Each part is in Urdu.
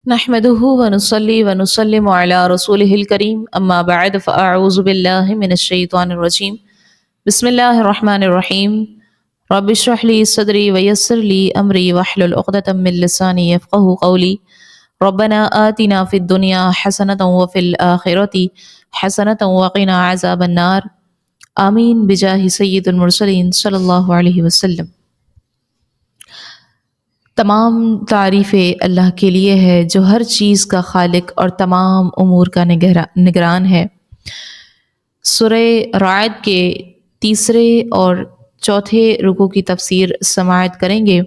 نحمده ونصلي ونسلم على رسوله الكريم اما بعد فاعوذ بالله من الشيطان الرجيم بسم الله الرحمن الرحيم رب اشرح لي صدري ويسر لي امري واحلل عقدة من لساني يفقهوا قولي ربنا آتنا في الدنيا حسنة وفي الآخرة حسنة وقنا عذاب النار آمین بجاہ سید المرسلین صلی اللہ علیہ وسلم۔ تمام تعریفیں اللہ کے لیے ہے جو ہر چیز کا خالق اور تمام امور کا نگران ہے۔ سورہ رعد کے تیسرے اور چوتھے رکوع کی تفسیر سماعت کریں گے۔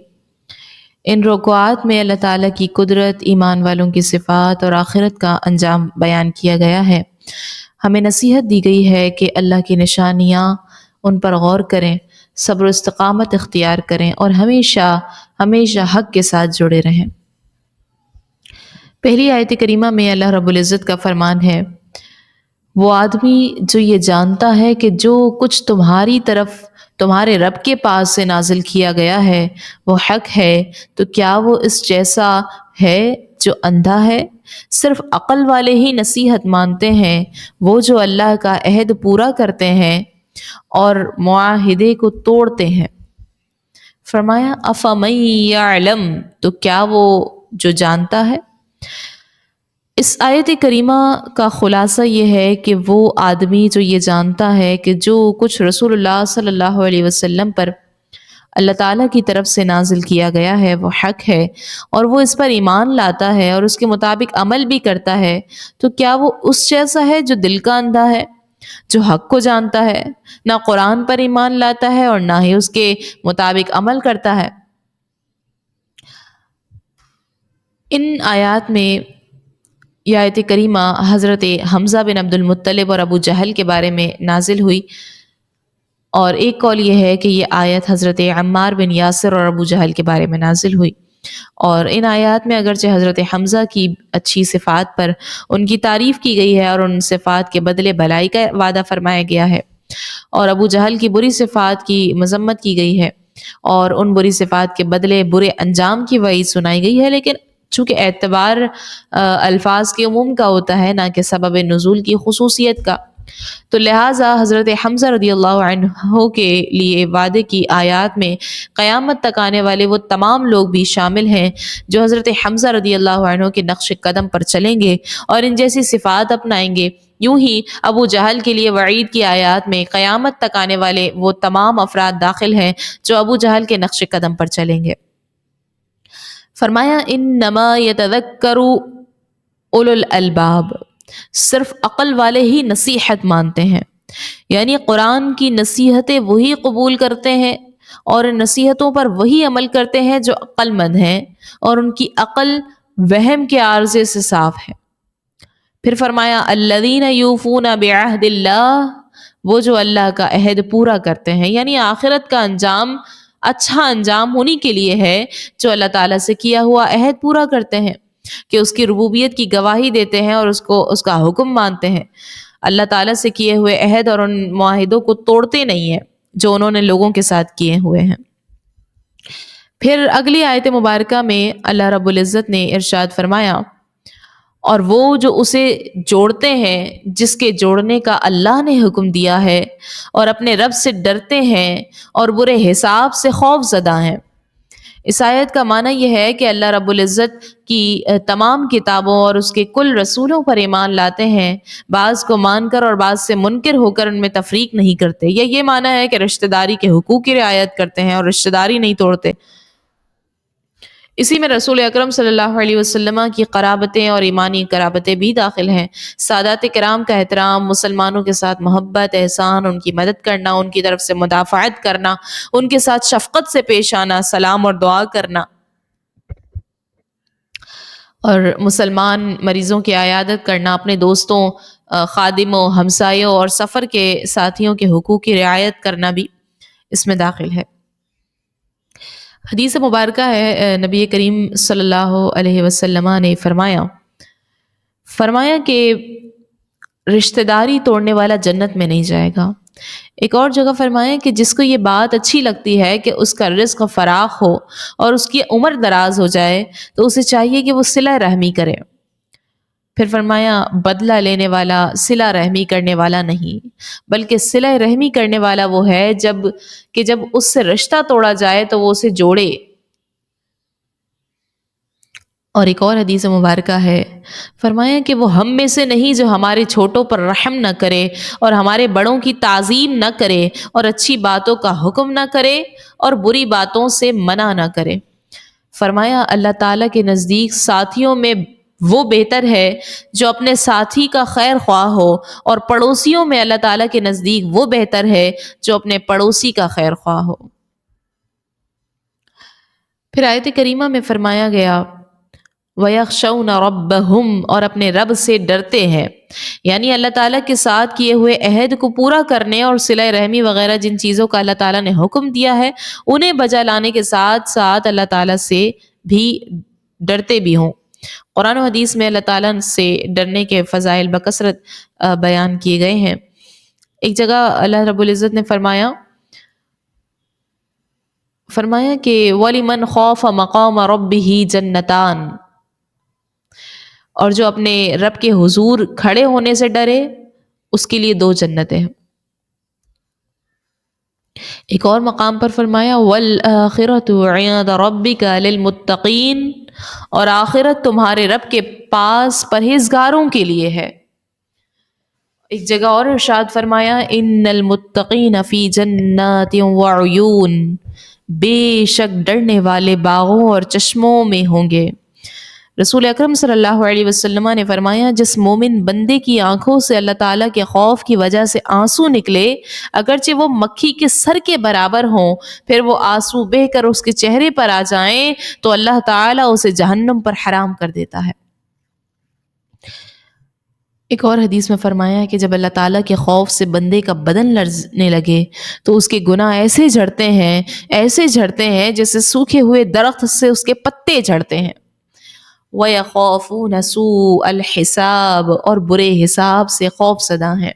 ان رکوعات میں اللہ تعالیٰ کی قدرت، ایمان والوں کی صفات اور آخرت کا انجام بیان کیا گیا ہے۔ ہمیں نصیحت دی گئی ہے کہ اللہ کی نشانیاں ان پر غور کریں، صبر و استقامت اختیار کریں اور ہمیشہ حق کے ساتھ جڑے رہیں۔ پہلی آیت کریمہ میں اللہ رب العزت کا فرمان ہے، وہ آدمی جو یہ جانتا ہے کہ جو کچھ تمہاری طرف تمہارے رب کے پاس سے نازل کیا گیا ہے وہ حق ہے، تو کیا وہ اس جیسا ہے جو اندھا ہے؟ صرف عقل والے ہی نصیحت مانتے ہیں، وہ جو اللہ کا عہد پورا کرتے ہیں اور معاہدے کو توڑتے ہیں۔ فرمایا افمن یعلم، تو کیا وہ جو جانتا ہے۔ اس آیت کریمہ کا خلاصہ یہ ہے کہ وہ آدمی جو یہ جانتا ہے کہ جو کچھ رسول اللہ صلی اللہ علیہ وسلم پر اللہ تعالیٰ کی طرف سے نازل کیا گیا ہے وہ حق ہے، اور وہ اس پر ایمان لاتا ہے اور اس کے مطابق عمل بھی کرتا ہے، تو کیا وہ اس جیسا ہے جو دل کا اندھا ہے، جو حق کو جانتا ہے، نہ قرآن پر ایمان لاتا ہے اور نہ ہی اس کے مطابق عمل کرتا ہے۔ ان آیات میں یہ آیت کریمہ حضرت حمزہ بن عبد المطلب اور ابو جہل کے بارے میں نازل ہوئی، اور ایک قول یہ ہے کہ یہ آیت حضرت عمار بن یاسر اور ابو جہل کے بارے میں نازل ہوئی۔ اور ان آیات میں اگرچہ حضرت حمزہ کی اچھی صفات پر ان کی تعریف کی گئی ہے اور ان صفات کے بدلے بھلائی کا وعدہ فرمایا گیا ہے، اور ابو جہل کی بری صفات کی مذمت کی گئی ہے اور ان بری صفات کے بدلے برے انجام کی وعید سنائی گئی ہے، لیکن چونکہ اعتبار الفاظ کے عموم کا ہوتا ہے نہ کہ سبب نزول کی خصوصیت کا، تو لہٰذا حضرت حمزہ رضی اللہ عنہ کے لیے وعدے کی آیات میں قیامت تک آنے والے وہ تمام لوگ بھی شامل ہیں جو حضرت حمزہ رضی اللہ عنہ کے نقش قدم پر چلیں گے اور ان جیسی صفات اپنائیں گے۔ یوں ہی ابو جہل کے لیے وعید کی آیات میں قیامت تک آنے والے وہ تمام افراد داخل ہیں جو ابو جہل کے نقش قدم پر چلیں گے۔ فرمایا انما یتذکر اولو الالباب، صرف عقل والے ہی نصیحت مانتے ہیں، یعنی قرآن کی نصیحتیں وہی قبول کرتے ہیں اور ان نصیحتوں پر وہی عمل کرتے ہیں جو عقل مند ہیں اور ان کی عقل وہم کے عارضے سے صاف ہے۔ پھر فرمایا الذین یوفون بعہد اللہ، وہ جو اللہ کا عہد پورا کرتے ہیں، یعنی آخرت کا انجام اچھا انجام ہونے کے لیے ہے، جو اللہ تعالیٰ سے کیا ہوا عہد پورا کرتے ہیں، کہ اس کی ربوبیت کی گواہی دیتے ہیں اور اس کا حکم مانتے ہیں، اللہ تعالیٰ سے کیے ہوئے عہد اور ان معاہدوں کو توڑتے نہیں ہیں جو انہوں نے لوگوں کے ساتھ کیے ہوئے ہیں۔ پھر اگلی آیت مبارکہ میں اللہ رب العزت نے ارشاد فرمایا اور وہ جو اسے جوڑتے ہیں جس کے جوڑنے کا اللہ نے حکم دیا ہے اور اپنے رب سے ڈرتے ہیں اور برے حساب سے خوف زدہ ہیں۔ اس آیت کا معنی یہ ہے کہ اللہ رب العزت کی تمام کتابوں اور اس کے کل رسولوں پر ایمان لاتے ہیں، بعض کو مان کر اور بعض سے منکر ہو کر ان میں تفریق نہیں کرتے، یہ معنی ہے کہ رشتہ داری کے حقوق کی رعایت کرتے ہیں اور رشتہ داری نہیں توڑتے۔ اسی میں رسول اکرم صلی اللہ علیہ وسلم کی قرابتیں اور ایمانی قرابتیں بھی داخل ہیں۔ سادات کرام کا احترام، مسلمانوں کے ساتھ محبت، احسان، ان کی مدد کرنا، ان کی طرف سے مدافعت کرنا، ان کے ساتھ شفقت سے پیش آنا، سلام اور دعا کرنا، اور مسلمان مریضوں کی عیادت کرنا، اپنے دوستوں، خادموں، ہمسایوں اور سفر کے ساتھیوں کے حقوق کی رعایت کرنا بھی اس میں داخل ہے۔ حدیث مبارکہ ہے، نبی کریم صلی اللہ علیہ وسلم نے فرمایا کہ رشتہ داری توڑنے والا جنت میں نہیں جائے گا، ایک اور جگہ فرمائیں کہ جس کو یہ بات اچھی لگتی ہے کہ اس کا رزق فراخ ہو اور اس کی عمر دراز ہو جائے تو اسے چاہیے کہ وہ صلہ رحمی کرے۔ پھر فرمایا بدلہ لینے والا صلہ رحمی کرنے والا نہیں، بلکہ صلہ رحمی کرنے والا وہ ہے جب اس سے رشتہ توڑا جائے تو وہ اسے جوڑے۔ اور ایک اور حدیث مبارکہ ہے، فرمایا کہ وہ ہم میں سے نہیں جو ہمارے چھوٹوں پر رحم نہ کرے اور ہمارے بڑوں کی تعظیم نہ کرے اور اچھی باتوں کا حکم نہ کرے اور بری باتوں سے منع نہ کرے۔ فرمایا اللہ تعالیٰ کے نزدیک ساتھیوں میں وہ بہتر ہے جو اپنے ساتھی کا خیر خواہ ہو، اور پڑوسیوں میں اللہ تعالیٰ کے نزدیک وہ بہتر ہے جو اپنے پڑوسی کا خیر خواہ ہو۔ پھر آیت کریمہ میں فرمایا گیا وَيَخْشَوْنَ رَبَّهُمْ، اور اپنے رب سے ڈرتے ہیں، یعنی اللہ تعالیٰ کے ساتھ کیے ہوئے عہد کو پورا کرنے اور صلہ رحمی وغیرہ جن چیزوں کا اللہ تعالیٰ نے حکم دیا ہے انہیں بجا لانے کے ساتھ ساتھ اللہ تعالیٰ سے بھی ڈرتے بھی ہوں۔ قرآن و حدیث میں اللہ تعالیٰ سے ڈرنے کے فضائل بکثرت بیان کیے گئے ہیں۔ ایک جگہ اللہ رب العزت نے فرمایا کہ وَلِمَنْ خَافَ مَقَامَ رَبِّهِ جَنَّتَانِ، اور جو اپنے رب کے حضور کھڑے ہونے سے ڈرے اس کے لیے 2 جنتیں ہیں۔ ایک اور مقام پر فرمایا وَالْآخِرَةُ عِندَ رَبِّكَ لِلْمُتَّقِينَ، اور آخرت تمہارے رب کے پاس پرہیزگاروں کے لیے ہے۔ ایک جگہ اور ارشاد فرمایا ان المتقین فی جنات وعیون، بے شک ڈرنے والے باغوں اور چشموں میں ہوں گے۔ رسول اکرم صلی اللہ علیہ وسلم نے فرمایا جس مومن بندے کی آنکھوں سے اللہ تعالیٰ کے خوف کی وجہ سے آنسو نکلے اگرچہ وہ مکھی کے سر کے برابر ہوں، پھر وہ آنسو بہہ کر اس کے چہرے پر آ جائیں تو اللہ تعالیٰ اسے جہنم پر حرام کر دیتا ہے۔ ایک اور حدیث میں فرمایا کہ جب اللہ تعالیٰ کے خوف سے بندے کا بدن لرزنے لگے تو اس کے گناہ ایسے جھڑتے ہیں جیسے سوکھے ہوئے درخت سے اس کے پتے جھڑتے ہیں۔ وَيَخَافُونَ سُوءَ الْحِسَابِ، اور برے حساب سے خوف زدہ ہیں،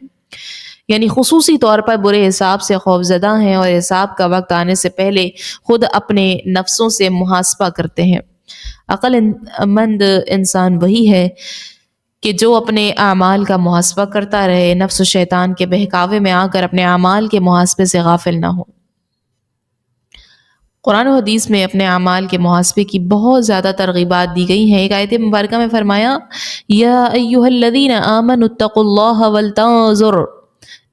یعنی خصوصی طور پر برے حساب سے خوف زدہ ہیں اور حساب کا وقت آنے سے پہلے خود اپنے نفسوں سے محاسبہ کرتے ہیں۔ عقل مند انسان وہی ہے کہ جو اپنے اعمال کا محاسبہ کرتا رہے، نفس و شیطان کے بہکاوے میں آ کر اپنے اعمال کے محاسبے سے غافل نہ ہو۔ قرآن و حدیث میں اپنے اعمال کے محاسبے کی بہت زیادہ ترغیبات دی گئی ہیں۔ ایک آیت مبارکہ میں فرمایا یا ایھا الذین آمنوا اتقوا اللہ ولتنظر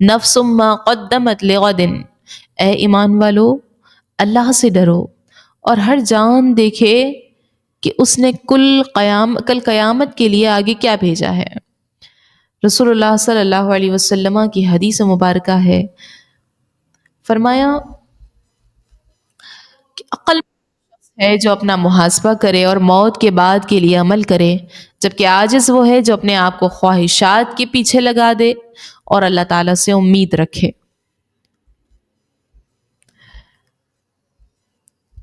نفس ما قدمت لغد، اے ایمان والو اللہ سے ڈرو اور ہر جان دیکھے کہ اس نے کل قیامت کے لیے آگے کیا بھیجا ہے۔ رسول اللہ صلی اللہ علیہ وسلم کی حدیث مبارکہ ہے، فرمایا کہ عقل ہے جو اپنا محاسبہ کرے اور موت کے بعد کے لیے عمل کرے، جبکہ عاجز وہ ہے جو اپنے آپ کو خواہشات کے پیچھے لگا دے اور اللہ تعالیٰ سے امید رکھے۔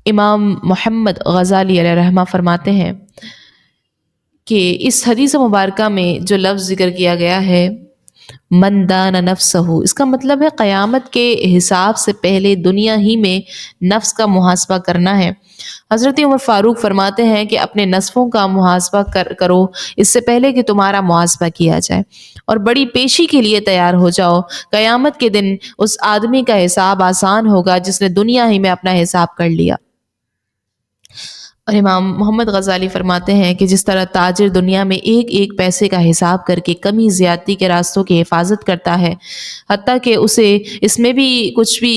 امام محمد غزالی علیہ رحمہ فرماتے ہیں کہ اس حدیث مبارکہ میں جو لفظ ذکر کیا گیا ہے من دان نفسہ، اس کا مطلب ہے قیامت کے حساب سے پہلے دنیا ہی میں نفس کا محاسبہ کرنا ہے۔ حضرت عمر فاروق فرماتے ہیں کہ اپنے نفسوں کا محاسبہ کرو اس سے پہلے کہ تمہارا محاسبہ کیا جائے، اور بڑی پیشی کے لیے تیار ہو جاؤ، قیامت کے دن اس آدمی کا حساب آسان ہوگا جس نے دنیا ہی میں اپنا حساب کر لیا۔ اور امام محمد غزالی فرماتے ہیں کہ جس طرح تاجر دنیا میں ایک ایک پیسے کا حساب کر کے کمی زیادتی کے راستوں کی حفاظت کرتا ہے، حتیٰ کہ اسے اس میں بھی کچھ بھی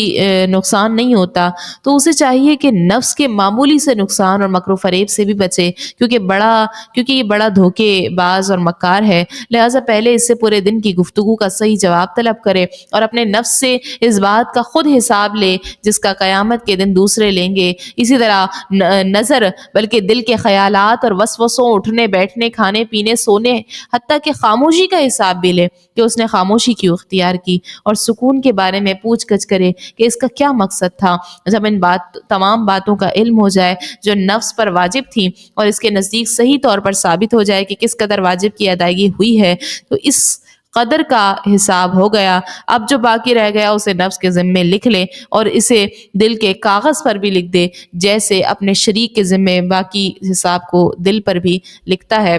نقصان نہیں ہوتا، تو اسے چاہیے کہ نفس کے معمولی سے نقصان اور مکر و فریب سے بھی بچے، کیونکہ یہ بڑا دھوکے باز اور مکار ہے، لہٰذا پہلے اس سے پورے دن کی گفتگو کا صحیح جواب طلب کرے اور اپنے نفس سے اس بات کا خود حساب لے جس کا قیامت کے دن دوسرے لیں گے۔ اسی طرح نظر بلکہ دل کے خیالات اور وسوسوں، اٹھنے بیٹھنے، کھانے پینے، سونے، حتیٰ کہ خاموشی کا حساب بھی لے کہ اس نے خاموشی کیوں اختیار کی، اور سکون کے بارے میں پوچھ گچھ کرے کہ اس کا کیا مقصد تھا۔ جب ان تمام باتوں کا علم ہو جائے جو نفس پر واجب تھیں اور اس کے نزدیک صحیح طور پر ثابت ہو جائے کہ کس قدر واجب کی ادائیگی ہوئی ہے، تو اس قدر کا حساب ہو گیا، اب جو باقی رہ گیا اسے نفس کے ذمے لکھ لے اور اسے دل کے کاغذ پر بھی لکھ دے، جیسے اپنے شریک کے ذمے باقی حساب کو دل پر بھی لکھتا ہے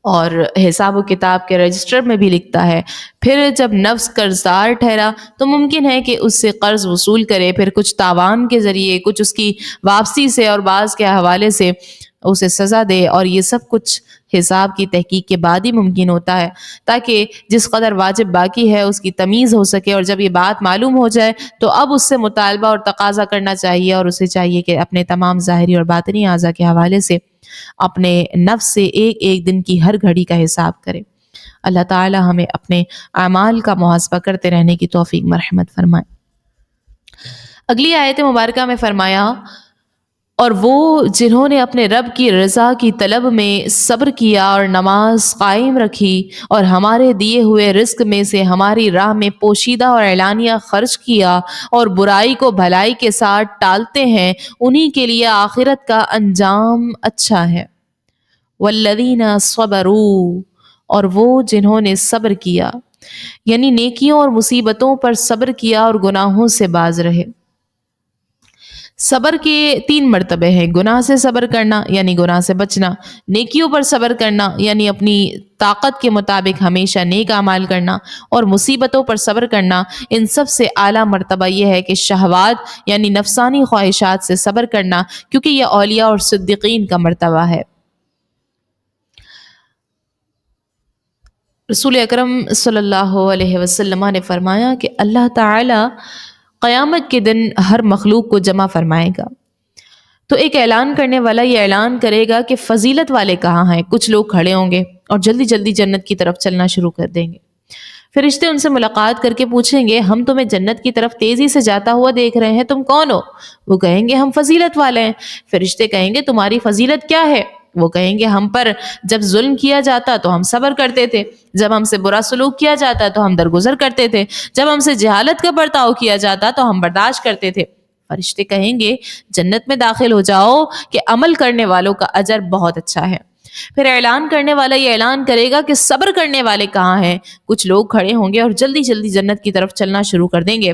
اور حساب و کتاب کے رجسٹر میں بھی لکھتا ہے۔ پھر جب نفس قرضدار ٹھہرا تو ممکن ہے کہ اس سے قرض وصول کرے، پھر کچھ تاوان کے ذریعے، کچھ اس کی واپسی سے اور بعض کے حوالے سے اسے سزا دے، اور یہ سب کچھ حساب کی تحقیق کے بعد ہی ممکن ہوتا ہے، تاکہ جس قدر واجب باقی ہے اس کی تمیز ہو سکے، اور جب یہ بات معلوم ہو جائے تو اب اس سے مطالبہ اور تقاضا کرنا چاہیے، اور اسے چاہیے کہ اپنے تمام ظاہری اور باطنی اعضاء کے حوالے سے اپنے نفس سے ایک ایک دن کی ہر گھڑی کا حساب کرے۔ اللہ تعالی ہمیں اپنے اعمال کا محاسبہ کرتے رہنے کی توفیق مرحمت فرمائے۔ اگلی آیت مبارکہ میں فرمایا، اور وہ جنہوں نے اپنے رب کی رضا کی طلب میں صبر کیا اور نماز قائم رکھی اور ہمارے دیے ہوئے رزق میں سے ہماری راہ میں پوشیدہ اور اعلانیہ خرچ کیا اور برائی کو بھلائی کے ساتھ ٹالتے ہیں، انہی کے لیے آخرت کا انجام اچھا ہے۔ والذین صبروا، اور وہ جنہوں نے صبر کیا، یعنی نیکیوں اور مصیبتوں پر صبر کیا اور گناہوں سے باز رہے۔ صبر کے 3 مرتبے ہیں: گناہ سے صبر کرنا یعنی گناہ سے بچنا، نیکیوں پر صبر کرنا یعنی اپنی طاقت کے مطابق ہمیشہ نیک اعمال کرنا، اور مصیبتوں پر صبر کرنا۔ ان سب سے اعلیٰ مرتبہ یہ ہے کہ شہوات یعنی نفسانی خواہشات سے صبر کرنا، کیونکہ یہ اولیاء اور صدیقین کا مرتبہ ہے۔ رسول اکرم صلی اللہ علیہ وسلم نے فرمایا کہ اللہ تعالی قیامت کے دن ہر مخلوق کو جمع فرمائے گا، تو ایک اعلان کرنے والا یہ اعلان کرے گا کہ فضیلت والے کہاں ہیں؟ کچھ لوگ کھڑے ہوں گے اور جلدی جلدی جنت کی طرف چلنا شروع کر دیں گے۔ فرشتے ان سے ملاقات کر کے پوچھیں گے، ہم تمہیں جنت کی طرف تیزی سے جاتا ہوا دیکھ رہے ہیں، تم کون ہو؟ وہ کہیں گے ہم فضیلت والے ہیں۔ فرشتے کہیں گے تمہاری فضیلت کیا ہے؟ وہ کہیں گے ہم پر جب ظلم کیا جاتا تو ہم صبر کرتے تھے، جب ہم سے برا سلوک کیا جاتا تو ہم درگزر کرتے تھے، جب ہم سے جہالت کا برتاؤ کیا جاتا تو ہم برداشت کرتے تھے۔ فرشتے کہیں گے جنت میں داخل ہو جاؤ کہ عمل کرنے والوں کا اجر بہت اچھا ہے۔ پھر اعلان کرنے والا یہ اعلان کرے گا کہ صبر کرنے والے کہاں ہیں؟ کچھ لوگ کھڑے ہوں گے اور جلدی جلدی جنت کی طرف چلنا شروع کر دیں گے۔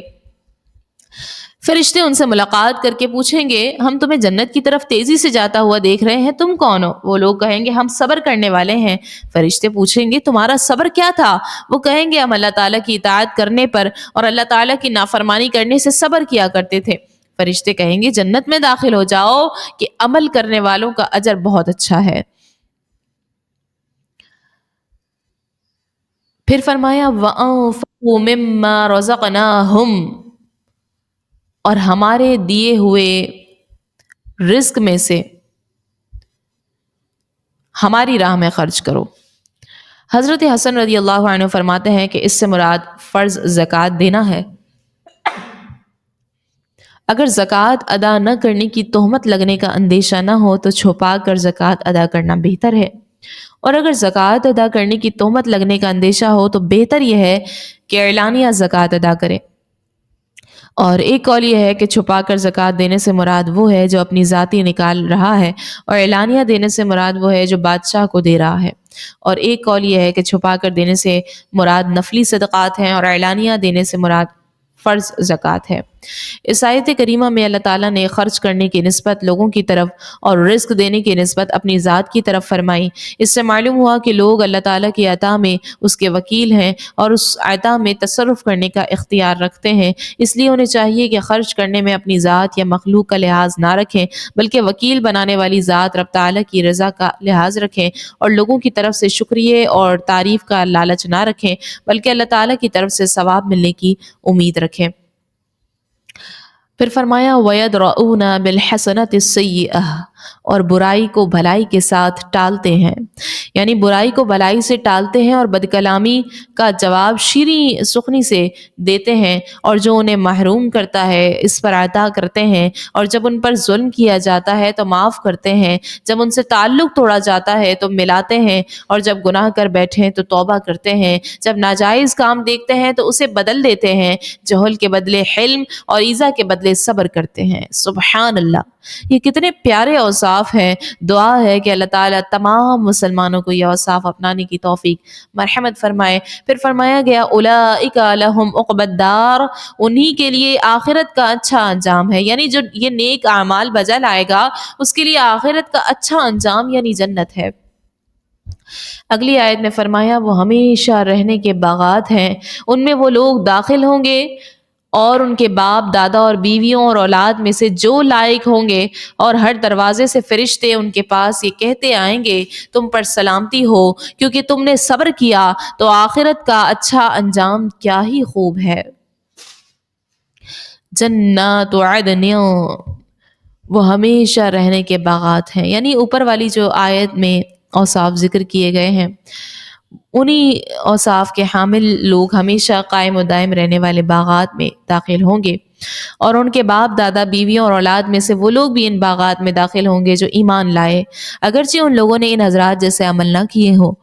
فرشتے ان سے ملاقات کر کے پوچھیں گے ہم تمہیں جنت کی طرف تیزی سے جاتا ہوا دیکھ رہے ہیں، تم کون ہو؟ وہ لوگ کہیں گے ہم صبر کرنے والے ہیں۔ فرشتے پوچھیں گے تمہارا صبر کیا تھا؟ وہ کہیں گے ہم اللہ تعالیٰ کی اطاعت کرنے پر اور اللہ تعالیٰ کی نافرمانی کرنے سے صبر کیا کرتے تھے۔ فرشتے کہیں گے جنت میں داخل ہو جاؤ کہ عمل کرنے والوں کا اجر بہت اچھا ہے۔ پھر فرمایا وَأَنفِقُوا مِمَّا رَزَقْنَاهُمْ، اور ہمارے دیے ہوئے رزق میں سے ہماری راہ میں خرچ کرو۔ حضرت حسن رضی اللہ عنہ فرماتے ہیں کہ اس سے مراد فرض زکوٰۃ دینا ہے۔ اگر زکوٰۃ ادا نہ کرنے کی تہمت لگنے کا اندیشہ نہ ہو تو چھپا کر زکوٰۃ ادا کرنا بہتر ہے، اور اگر زکوٰۃ ادا کرنے کی تہمت لگنے کا اندیشہ ہو تو بہتر یہ ہے کہ اعلانیہ زکوٰۃ ادا کرے۔ اور ایک قول یہ ہے کہ چھپا کر زکوٰۃ دینے سے مراد وہ ہے جو اپنی ذاتی نکال رہا ہے، اور اعلانیہ دینے سے مراد وہ ہے جو بادشاہ کو دے رہا ہے۔ اور ایک قول یہ ہے کہ چھپا کر دینے سے مراد نفلی صدقات ہیں اور اعلانیہ دینے سے مراد فرض زکوٰۃ ہے۔ اس آیت کریمہ میں اللہ تعالیٰ نے خرچ کرنے کی نسبت لوگوں کی طرف اور رزق دینے کی نسبت اپنی ذات کی طرف فرمائی۔ اس سے معلوم ہوا کہ لوگ اللہ تعالیٰ کی عطا میں اس کے وکیل ہیں اور اس عطا میں تصرف کرنے کا اختیار رکھتے ہیں، اس لیے انہیں چاہیے کہ خرچ کرنے میں اپنی ذات یا مخلوق کا لحاظ نہ رکھیں، بلکہ وکیل بنانے والی ذات رب تعالیٰ کی رضا کا لحاظ رکھیں، اور لوگوں کی طرف سے شکریہ اور تعریف کا لالچ نہ رکھیں، بلکہ اللہ تعالیٰ کی طرف سے ثواب ملنے کی امید رکھیں۔ پھر فرمایا وَيَدْرَؤُونَ بِالْحَسَنَةِ السَّيِّئَةِ، اور برائی کو بھلائی کے ساتھ ٹالتے ہیں، یعنی برائی کو بھلائی سے ٹالتے ہیں اور بدکلامی کا جواب شیریں سخنی سے دیتے ہیں، اور جو انہیں محروم کرتا ہے اس پر عطا کرتے ہیں، اور جب ان پر ظلم کیا جاتا ہے تو معاف کرتے ہیں، جب ان سے تعلق توڑا جاتا ہے تو ملاتے ہیں، اور جب گناہ کر بیٹھیں تو توبہ کرتے ہیں، جب ناجائز کام دیکھتے ہیں تو اسے بدل دیتے ہیں، جہل کے بدلے حلم اور ایذا کے بدلے صبر کرتے ہیں۔ سبحان اللہ، یہ کتنے پیارے اوصاف ہیں، دعا ہے کہ اللہ تعالیٰ تمام مسلمانوں کو یہ اوصاف اپنانے کی توفیق مرحمت فرمائے۔ پھر فرمایا گیا اولئک لہم عقبی الدار، انہی کے لیے آخرت کا اچھا انجام ہے، یعنی جو یہ نیک اعمال بجا لائے گا اس کے لیے آخرت کا اچھا انجام یعنی جنت ہے۔ اگلی آیت میں فرمایا وہ ہمیشہ رہنے کے باغات ہیں، ان میں وہ لوگ داخل ہوں گے اور ان کے باپ دادا اور بیویوں اور اولاد میں سے جو لائق ہوں گے، اور ہر دروازے سے فرشتے ان کے پاس یہ کہتے آئیں گے تم پر سلامتی ہو، کیونکہ تم نے صبر کیا تو آخرت کا اچھا انجام کیا ہی خوب ہے۔ جنات عدن، وہ ہمیشہ رہنے کے باغات ہیں، یعنی اوپر والی جو آیت میں اوصاف ذکر کیے گئے ہیں انہی اوصاف کے حامل لوگ ہمیشہ قائم و دائم رہنے والے باغات میں داخل ہوں گے، اور ان کے باپ دادا بیویوں اور اولاد میں سے وہ لوگ بھی ان باغات میں داخل ہوں گے جو ایمان لائے، اگرچہ ان لوگوں نے ان حضرات جیسے عمل نہ کیے ہوں۔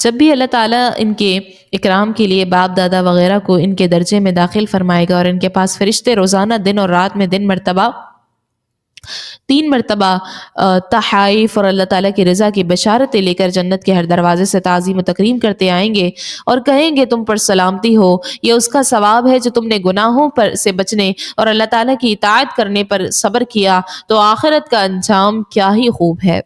جب بھی اللہ تعالیٰ ان کے اکرام کے لیے باپ دادا وغیرہ کو ان کے درجے میں داخل فرمائے گا اور ان کے پاس فرشتے روزانہ دن اور رات میں تین مرتبہ تحائف اور اللہ تعالیٰ کی رضا کی بشارتیں لے کر جنت کے ہر دروازے سے تعظیم و تکریم کرتے آئیں گے اور کہیں گے تم پر سلامتی ہو، یہ اس کا ثواب ہے جو تم نے گناہوں پر سے بچنے اور اللہ تعالیٰ کی اطاعت کرنے پر صبر کیا تو آخرت کا انجام کیا ہی خوب ہے۔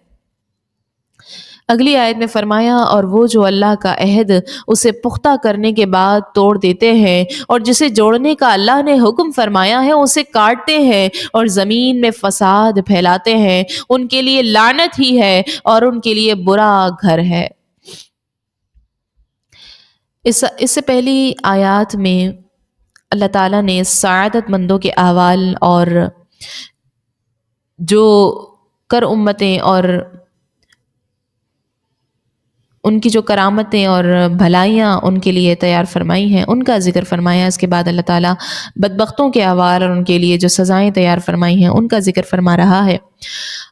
اگلی آیت میں فرمایا اور وہ جو اللہ کا عہد اسے پختہ کرنے کے بعد توڑ دیتے ہیں اور جسے جوڑنے کا اللہ نے حکم فرمایا ہے اسے کاٹتے ہیں اور زمین میں فساد پھیلاتے ہیں، ان کے لیے لعنت ہی ہے اور ان کے لیے برا گھر ہے۔ اس سے پہلی آیات میں اللہ تعالیٰ نے سعادت مندوں کے احوال اور جو کر امتیں اور ان کی جو کرامتیں اور بھلائیاں ان کے لیے تیار فرمائی ہیں ان کا ذکر فرمایا۔ اس کے بعد اللہ تعالیٰ بدبختوں کے احوال اور ان کے لیے جو سزائیں تیار فرمائی ہیں ان کا ذکر فرما رہا ہے۔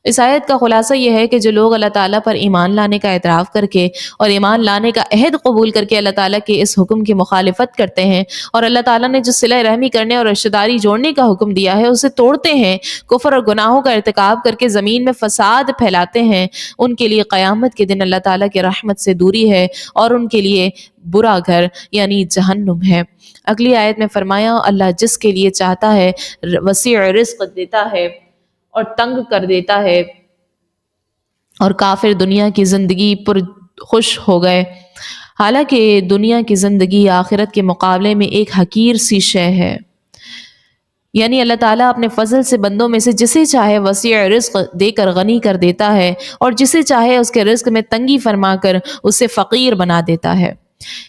اس آیت کا خلاصہ یہ ہے کہ جو لوگ اللہ تعالیٰ پر ایمان لانے کا اعتراف کر کے اور ایمان لانے کا عہد قبول کر کے اللہ تعالیٰ کے اس حکم کی مخالفت کرتے ہیں اور اللہ تعالیٰ نے جو صلہ رحمی کرنے اور رشتہ داری جوڑنے کا حکم دیا ہے اسے توڑتے ہیں، کفر اور گناہوں کا ارتکاب کر کے زمین میں فساد پھیلاتے ہیں، ان کے لیے قیامت کے دن اللہ تعالیٰ کی رحمت سے دوری ہے اور ان کے لیے برا گھر یعنی جہنم ہے۔ اگلی آیت میں فرمایا اللہ جس کے لیے چاہتا ہے وسیع رزق دیتا ہے اور تنگ کر دیتا ہے، اور کافر دنیا کی زندگی پر خوش ہو گئے، حالانکہ دنیا کی زندگی آخرت کے مقابلے میں ایک حقیر سی شے ہے۔ یعنی اللہ تعالیٰ اپنے فضل سے بندوں میں سے جسے چاہے وسیع رزق دے کر غنی کر دیتا ہے اور جسے چاہے اس کے رزق میں تنگی فرما کر اسے فقیر بنا دیتا ہے۔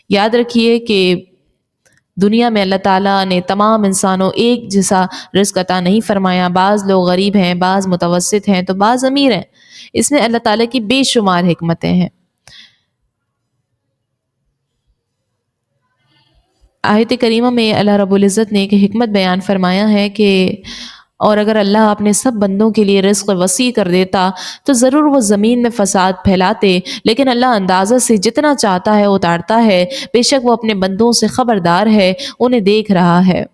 یاد رکھیے کہ دنیا میں اللہ تعالیٰ نے تمام انسانوں ایک جیسا رزق عطا نہیں فرمایا، بعض لوگ غریب ہیں، بعض متوسط ہیں تو بعض امیر ہیں، اس میں اللہ تعالیٰ کی بے شمار حکمتیں ہیں۔ آیت کریمہ میں اللہ رب العزت نے ایک حکمت بیان فرمایا ہے کہ اور اگر اللہ اپنے سب بندوں کے لیے رزق وسیع کر دیتا تو ضرور وہ زمین میں فساد پھیلاتے، لیکن اللہ اندازہ سے جتنا چاہتا ہے اتارتا ہے، بے شک وہ اپنے بندوں سے خبردار ہے، انہیں دیکھ رہا ہے۔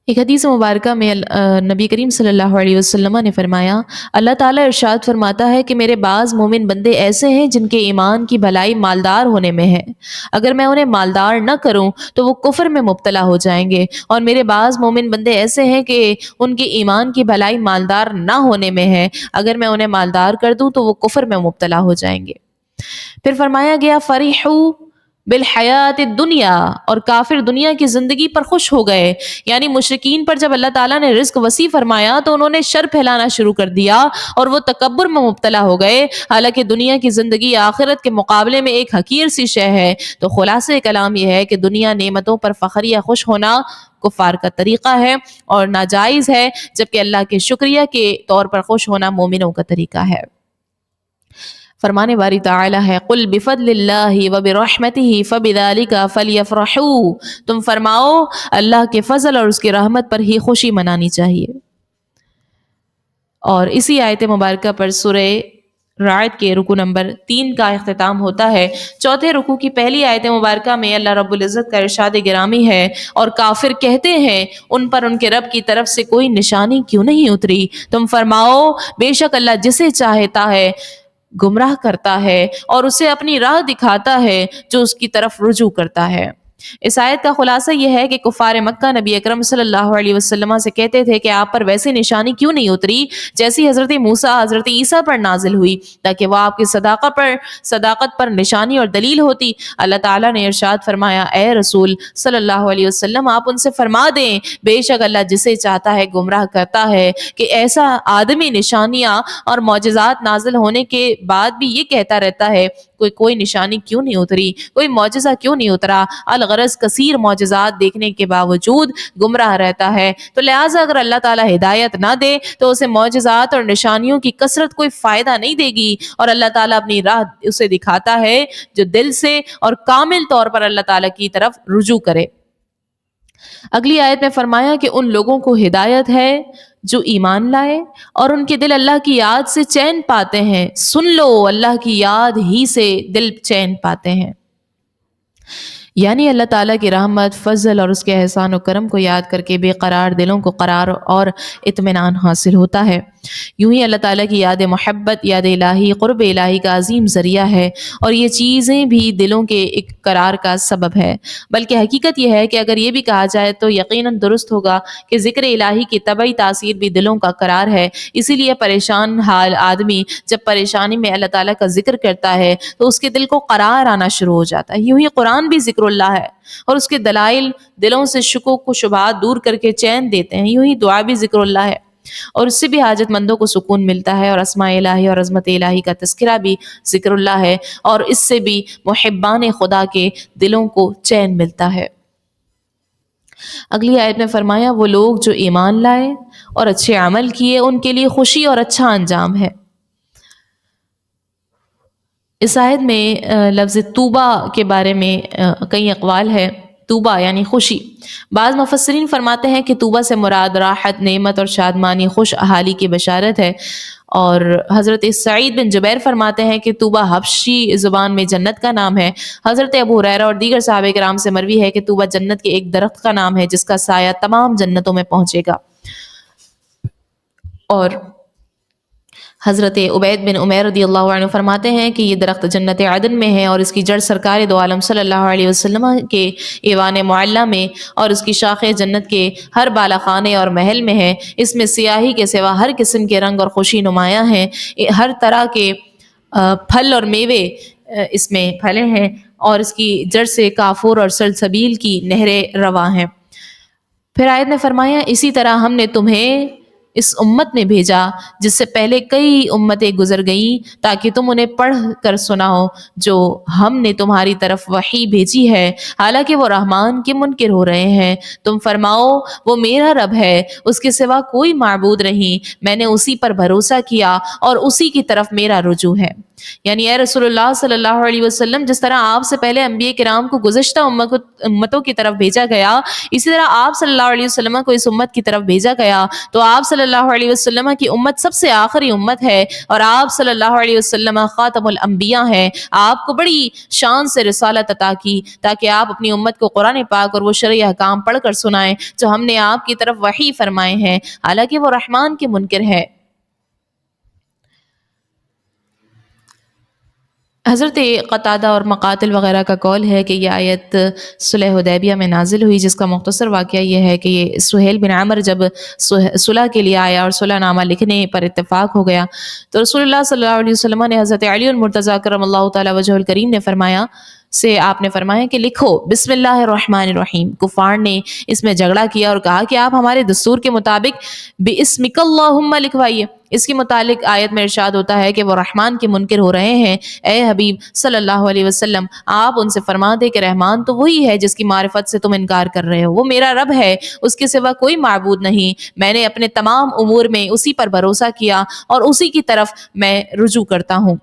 ایک حدیث مبارکہ میں نبی کریم صلی اللہ علیہ وسلم نے فرمایا اللہ تعالیٰ ارشاد فرماتا ہے کہ میرے بعض مومن بندے ایسے ہیں جن کے ایمان کی بھلائی مالدار ہونے میں ہے، اگر میں انہیں مالدار نہ کروں تو وہ کفر میں مبتلا ہو جائیں گے، اور میرے بعض مومن بندے ایسے ہیں کہ ان کے ایمان کی بھلائی مالدار نہ ہونے میں ہے، اگر میں انہیں مالدار کر دوں تو وہ کفر میں مبتلا ہو جائیں گے۔ پھر فرمایا گیا فریحو بالحیات الدنیا، اور کافر دنیا کی زندگی پر خوش ہو گئے، یعنی مشرکین پر جب اللہ تعالیٰ نے رزق وسیع فرمایا تو انہوں نے شر پھیلانا شروع کر دیا اور وہ تکبر میں مبتلا ہو گئے، حالانکہ دنیا کی زندگی آخرت کے مقابلے میں ایک حقیر سی شے ہے۔ تو خلاصہ کلام یہ ہے کہ دنیا نعمتوں پر فخر یا خوش ہونا کفار کا طریقہ ہے اور ناجائز ہے، جبکہ اللہ کے شکریہ کے طور پر خوش ہونا مومنوں کا طریقہ ہے۔ فرمانے باری تعالی ہے قل بفضل اللہ وبرحمتہ فبذلک فلیفرحوا، تم فرماؤ اللہ کے فضل اور اس کی رحمت پر ہی خوشی منانی چاہیے۔ اور اسی آیت مبارکہ پر سورہ رعد کے رکوع نمبر 3 کا اختتام ہوتا ہے۔ چوتھے رکوع کی پہلی آیت مبارکہ میں اللہ رب العزت کا ارشاد گرامی ہے، اور کافر کہتے ہیں ان پر ان کے رب کی طرف سے کوئی نشانی کیوں نہیں اتری؟ تم فرماؤ بے شک اللہ جسے چاہتا ہے گمراہ کرتا ہے اور اسے اپنی راہ دکھاتا ہے جو اس کی طرف رجوع کرتا ہے۔ اس آیت کا خلاصہ یہ ہے کہ کفار مکہ نبی اکرم صلی اللہ علیہ وسلم سے کہتے تھے کہ آپ پر ویسی نشانی کیوں نہیں اتری جیسی حضرت موسیٰ حضرت عیسیٰ پر نازل ہوئی، تاکہ وہ آپ کی صداقت پر نشانی اور دلیل ہوتی۔ اللہ تعالیٰ نے ارشاد فرمایا، اے رسول صلی اللہ علیہ وسلم آپ ان سے فرما دیں بے شک اللہ جسے چاہتا ہے گمراہ کرتا ہے، کہ ایسا آدمی نشانیاں اور معجزات نازل ہونے کے بعد بھی یہ کہتا رہتا ہے کوئی نشانی کیوں نہیں اتری، کوئی معجزہ کیوں نہیں اترا، الغرض کثیر معجزات دیکھنے کے باوجود گمراہ رہتا ہے۔ تو لہٰذا اگر اللہ تعالیٰ ہدایت نہ دے تو اسے معجزات اور نشانیوں کی کثرت کوئی فائدہ نہیں دے گی، اور اللہ تعالیٰ اپنی راہ اسے دکھاتا ہے جو دل سے اور کامل طور پر اللہ تعالیٰ کی طرف رجوع کرے۔ اگلی آیت میں فرمایا کہ ان لوگوں کو ہدایت ہے جو ایمان لائے اور ان کے دل اللہ کی یاد سے چین پاتے ہیں۔ سن لو، اللہ کی یاد ہی سے دل چین پاتے ہیں، یعنی اللہ تعالیٰ کی رحمت، فضل اور اس کے احسان و کرم کو یاد کر کے بے قرار دلوں کو قرار اور اطمینان حاصل ہوتا ہے۔ یوں ہی اللہ تعالیٰ کی یاد محبت، یاد الہی، قرب الہی کا عظیم ذریعہ ہے، اور یہ چیزیں بھی دلوں کے ایک قرار کا سبب ہے۔ بلکہ حقیقت یہ ہے کہ اگر یہ بھی کہا جائے تو یقیناً درست ہوگا کہ ذکر الہی کی طبعی تاثیر بھی دلوں کا قرار ہے۔ اسی لیے پریشان حال آدمی جب پریشانی میں اللہ تعالیٰ کا ذکر کرتا ہے تو اس کے دل کو قرار آنا شروع ہو جاتا ہے۔ یوں ہی قرآن بھی ذکر اللہ ہے، اور اس کے دلائل دلوں سے شکوک و شبہات دور کر کے چین دیتے ہیں۔ یوں ہی دعا بھی ذکر اللہ ہے، اور اس سے بھی حاجت مندوں کو سکون ملتا ہے، اور اسماء الہی اور عظمت الہی کا تذکرہ بھی ذکر اللہ ہے، اور اس سے بھی محبان خدا کے دلوں کو چین ملتا ہے۔ اگلی آیت میں فرمایا وہ لوگ جو ایمان لائے اور اچھے عمل کیے ان کے لیے خوشی اور اچھا انجام ہے۔ اس آیت میں لفظ طوبہ کے بارے میں کئی اقوال ہے۔ طوبہ یعنی خوشی۔ بعض مفسرین فرماتے ہیں کہ طوبہ سے مراد راحت، نعمت اور شادمانی، خوش حالی کی بشارت ہے، اور حضرت سعید بن جبیر فرماتے ہیں کہ طوبہ حبشی زبان میں جنت کا نام ہے۔ حضرت ابو ہریرہ اور دیگر صحابہ کرام سے مروی ہے کہ طوبہ جنت کے ایک درخت کا نام ہے جس کا سایہ تمام جنتوں میں پہنچے گا۔ اور حضرت عبید بن عمیر رضی اللہ عنہ فرماتے ہیں کہ یہ درخت جنت عدن میں ہے، اور اس کی جڑ سرکار دو عالم صلی اللہ علیہ وسلم کے ایوان معلیٰ میں، اور اس کی شاخیں جنت کے ہر بالا خانے اور محل میں ہیں۔ اس میں سیاہی کے سوا ہر قسم کے رنگ اور خوشی نمایاں ہیں، ہر طرح کے پھل اور میوے اس میں پھلے ہیں، اور اس کی جڑ سے کافور اور سلسبیل کی نہریں رواں ہیں۔ پھر آیت نے فرمایا اسی طرح ہم نے تمہیں اس امت میں بھیجا جس سے پہلے کئی امتیں گزر گئیں تاکہ تم انہیں پڑھ کر سناؤ جو ہم نے تمہاری طرف وحی بھیجی ہے، حالانکہ وہ رحمان کے منکر ہو رہے ہیں۔ تم فرماؤ وہ میرا رب ہے، اس کے سوا کوئی معبود نہیں، میں نے اسی پر بھروسہ کیا اور اسی کی طرف میرا رجوع ہے۔ یعنی اے رسول اللہ صلی اللہ علیہ وسلم جس طرح آپ سے پہلے انبیاء کرام کو گزشتہ امتوں کی طرف بھیجا گیا، اسی طرح آپ صلی اللہ علیہ وسلم کو اس امت کی طرف بھیجا گیا، تو آپ صلی اللہ علیہ وسلم کی امت سب سے آخری امت ہے، اور آپ صلی اللہ علیہ وسلم خاتم الانبیاء ہیں۔ آپ کو بڑی شان سے رسالت عطا کی تاکہ آپ اپنی امت کو قرآن پاک اور وہ شرعی احکام پڑھ کر سنائیں جو ہم نے آپ کی طرف وحی فرمائے ہیں، حالانکہ وہ رحمان کے منکر ہے۔ حضرت قتادہ اور مقاتل وغیرہ کا قول ہے کہ یہ آیت صلح حدیبیہ میں نازل ہوئی، جس کا مختصر واقعہ یہ ہے کہ یہ سہیل بن عمر جب صلح کے لیے آیا اور صلح نامہ لکھنے پر اتفاق ہو گیا تو رسول اللہ صلی اللہ علیہ وسلم نے حضرت علی المرتضیٰ کرم اللہ تعالی وجہہ الکریم نے فرمایا آپ نے فرمایا کہ لکھو بسم اللہ الرحمن الرحیم۔ کفار نے اس میں جھگڑا کیا اور کہا کہ آپ ہمارے دستور کے مطابق بِاسْمِكَ اللہم لکھوائیے۔ اس کے متعلق آیت میں ارشاد ہوتا ہے کہ وہ رحمان کے منکر ہو رہے ہیں۔ اے حبیب صلی اللہ علیہ وسلم آپ ان سے فرما دے کہ رحمان تو وہی ہے جس کی معرفت سے تم انکار کر رہے ہو، وہ میرا رب ہے، اس کے سوا کوئی معبود نہیں، میں نے اپنے تمام امور میں اسی پر بھروسہ کیا اور اسی کی طرف میں رجوع کرتا ہوں۔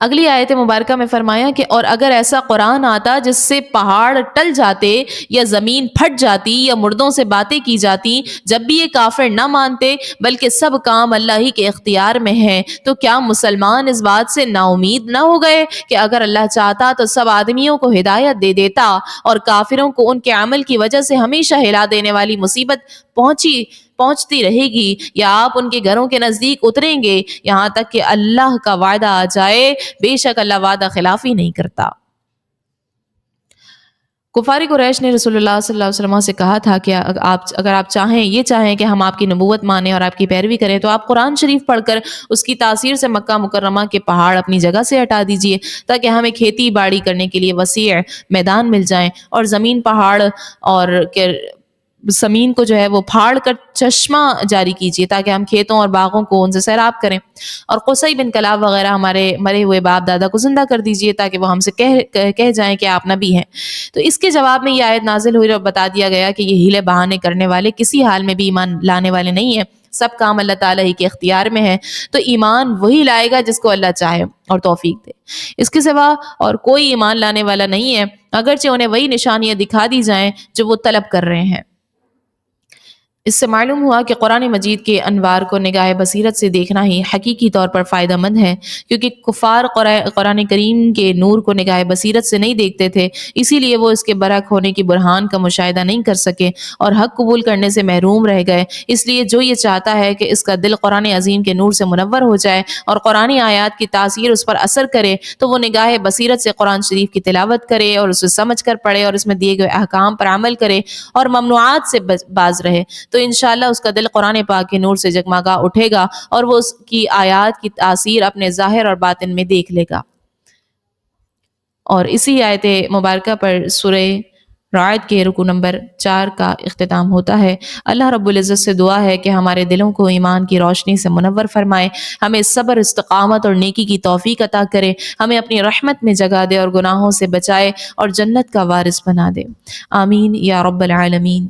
اگلی آیت مبارکہ میں فرمایا کہ اور اگر ایسا قرآن آتا جس سے پہاڑ ٹل جاتے یا زمین پھٹ جاتی یا مردوں سے باتیں کی جاتی، جب بھی یہ کافر نہ مانتے بلکہ سب کام اللہ ہی کے اختیار میں ہیں، تو کیا مسلمان اس بات سے نا امید نہ ہو گئے کہ اگر اللہ چاہتا تو سب آدمیوں کو ہدایت دے دیتا اور کافروں کو ان کے عمل کی وجہ سے ہمیشہ ہلا دینے والی مصیبت پہنچتی رہے گی، یا آپ ان کے گھروں کے نزدیک اتریں گے یہاں تک کہ اللہ کا وعدہ آ جائے، بے شک اللہ وعدہ خلافی نہیں کرتا۔ کفار قریش نے رسول اللہ صلی اللہ علیہ وسلم سے کہا تھا کہ اگر آپ چاہیں کہ ہم آپ کی نبوت مانیں اور آپ کی پیروی کریں تو آپ قرآن شریف پڑھ کر اس کی تاثیر سے مکہ مکرمہ کے پہاڑ اپنی جگہ سے ہٹا دیجئے تاکہ ہمیں کھیتی باڑی کرنے کے لیے وسیع میدان مل جائیں، اور زمین پہاڑ اور زمین کو جو ہے وہ پھاڑ کر چشمہ جاری کیجیے تاکہ ہم کھیتوں اور باغوں کو ان سے سیراب کریں، اور قصی بن کلاب وغیرہ ہمارے مرے ہوئے باپ دادا کو زندہ کر دیجیے تاکہ وہ ہم سے کہہ جائیں کہ آپ نبی ہیں۔ تو اس کے جواب میں یہ آیت نازل ہوئی اور بتا دیا گیا کہ یہ ہیلے بہانے کرنے والے کسی حال میں بھی ایمان لانے والے نہیں ہیں، سب کام اللہ تعالیٰ ہی کے اختیار میں ہے، تو ایمان وہی لائے گا جس کو اللہ چاہے اور توفیق دے، اس کے سوا اور کوئی ایمان لانے والا نہیں ہے، اگرچہ انہیں وہی نشانیاں دکھا دی جائیں جو وہ طلب کر رہے ہیں۔ اس سے معلوم ہوا کہ قرآن مجید کے انوار کو نگاہ بصیرت سے دیکھنا ہی حقیقی طور پر فائدہ مند ہے، کیونکہ کفار قرآن کریم کے نور کو نگاہ بصیرت سے نہیں دیکھتے تھے، اسی لیے وہ اس کے برحق ہونے کی برہان کا مشاہدہ نہیں کر سکے اور حق قبول کرنے سے محروم رہ گئے۔ اس لیے جو یہ چاہتا ہے کہ اس کا دل قرآن عظیم کے نور سے منور ہو جائے اور قرآن آیات کی تاثیر اس پر اثر کرے تو وہ نگاہ بصیرت سے قرآن شریف کی تلاوت کرے اور اسے سمجھ کر پڑھے اور اس میں دیے گئے احکام پر عمل کرے اور ممنوعات سے باز رہے، تو انشاءاللہ اس کا دل قرآن پاک کے نور سے جگمگا اٹھے گا اور وہ اس کی آیات کی تاثیر اپنے ظاہر اور باطن میں دیکھ لے گا۔ اور اسی آیت مبارکہ پر سورہ رعد کے رکوع نمبر 4 کا اختتام ہوتا ہے۔ اللہ رب العزت سے دعا ہے کہ ہمارے دلوں کو ایمان کی روشنی سے منور فرمائے، ہمیں صبر، استقامت اور نیکی کی توفیق عطا کرے، ہمیں اپنی رحمت میں جگہ دے اور گناہوں سے بچائے اور جنت کا وارث بنا دے، آمین یا رب العالمین۔